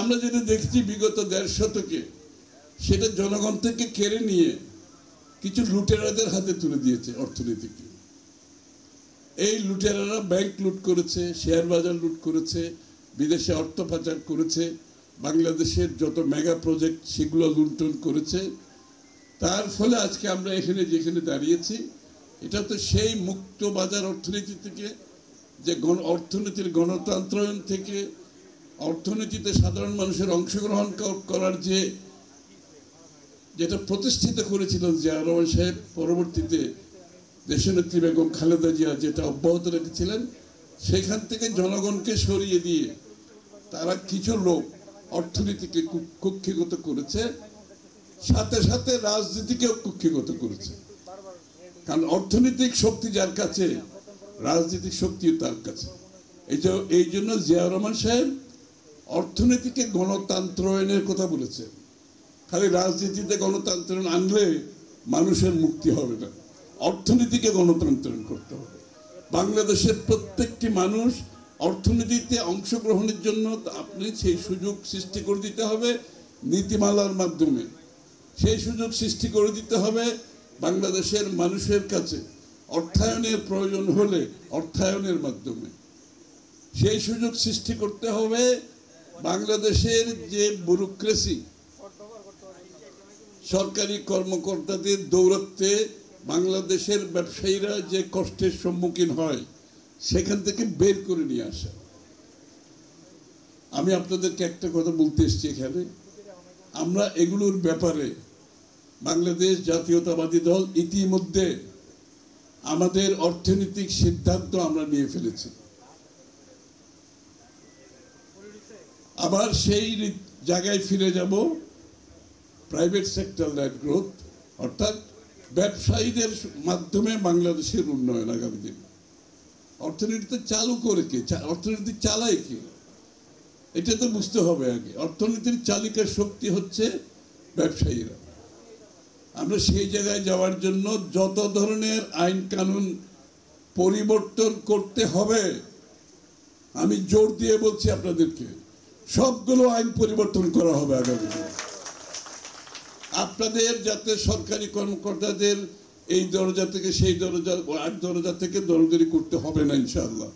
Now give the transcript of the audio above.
আমরা যেটা দেখছি বিগত ১.৫ শতকে সেটা জনগণ থেকে কেড়ে নিয়ে কিছু লুটেরাদের হাতে তুলে দিয়েছে অর্থনীতিকে। এই লুটেরারা ব্যাংক লুট করেছে, শেয়ার বাজার লুট করেছে, বিদেশে অর্থ পাচার করেছে, বাংলাদেশের যত মেগা প্রজেক্ট সেগুলো লুণ্ঠন করেছে। তার ফলে আজকে আমরা এখানে যেখানে দাঁড়িয়েছি, এটা তো সেই মুক্ত বাজার অর্থনীতি থেকে, যে অর্থনীতির গণতন্ত্রায়ন থেকে, অর্থনীতিতে সাধারণ মানুষের অংশগ্রহণ করার যেটা প্রতিষ্ঠিত করেছিলেন জিয়া রহমান সাহেব, পরবর্তীতে দেশনেত্রী বেগম খালেদা জিয়া যেটা অব্যাহত রেখেছিলেন, সেখান থেকে জনগণকে সরিয়ে দিয়ে তারা কিছু লোক অর্থনীতিকে কুক্ষিগত করেছে, সাথে সাথে রাজনীতিকেও কুক্ষিগত করেছে। কারণ অর্থনৈতিক শক্তি যার কাছে, রাজনৈতিক শক্তিও তার কাছে। এই জন্য জিয়া রহমান সাহেব অর্থনীতিকে গণতন্ত্রায়নের কথা বলেছে। খালি রাজনীতিতে গণতন্ত্রায়ন আনলে মানুষের মুক্তি হবে না, অর্থনীতিকে গণতন্ত্রায়ন করতে হবে। বাংলাদেশের প্রত্যেকটি মানুষ অর্থনীতিতে অংশগ্রহণের জন্য আপনি সেই সুযোগ সৃষ্টি করে দিতে হবে নীতিমালার মাধ্যমে। সেই সুযোগ সৃষ্টি করে দিতে হবে বাংলাদেশের মানুষের কাছে। অর্থায়নের প্রয়োজন হলে অর্থায়নের মাধ্যমে সেই সুযোগ সৃষ্টি করতে হবে। বাংলাদেশের যে ব্যুরোক্রেসি, সরকারি কর্মকর্তাদের দৌরাত্বে বাংলাদেশের ব্যবসায়ীরা যে কষ্টের সম্মুখীন হয়, সেখান থেকে বের করে নিয়ে আসা। আমি আপনাদেরকে একটা কথা বলতে এসেছি এখানে, আমরা এগুলোর ব্যাপারে বাংলাদেশ জাতীয়তাবাদী দল ইতিমধ্যে আমাদের অর্থনৈতিক সিদ্ধান্ত আমরা নিয়ে ফেলেছি। আবার সেই জায়গায় ফিরে যাব, প্রাইভেট সেক্টর লেড গ্রোথ, অর্থাৎ ব্যবসায়ীদের মাধ্যমে বাংলাদেশের উন্নয়ন। আগামী দিন অর্থনীতিতে চালু করে কে, অর্থনীতি চালায় কে, এটা তো বুঝতে হবে আগে। অর্থনীতির চালিকার শক্তি হচ্ছে ব্যবসায়ীরা। আমরা সেই জায়গায় যাওয়ার জন্য যত ধরনের আইন কানুন পরিবর্তন করতে হবে, আমি জোর দিয়ে বলছি আপনাদেরকে, সবগুলো আইন পরিবর্তন করা হবে আগামী দিনে। আপনাদের যাতে সরকারি কর্মকর্তাদের এই দরজা থেকে সেই দরজা, দরজা থেকে দরদারি করতে হবে না ইনশাআল্লাহ।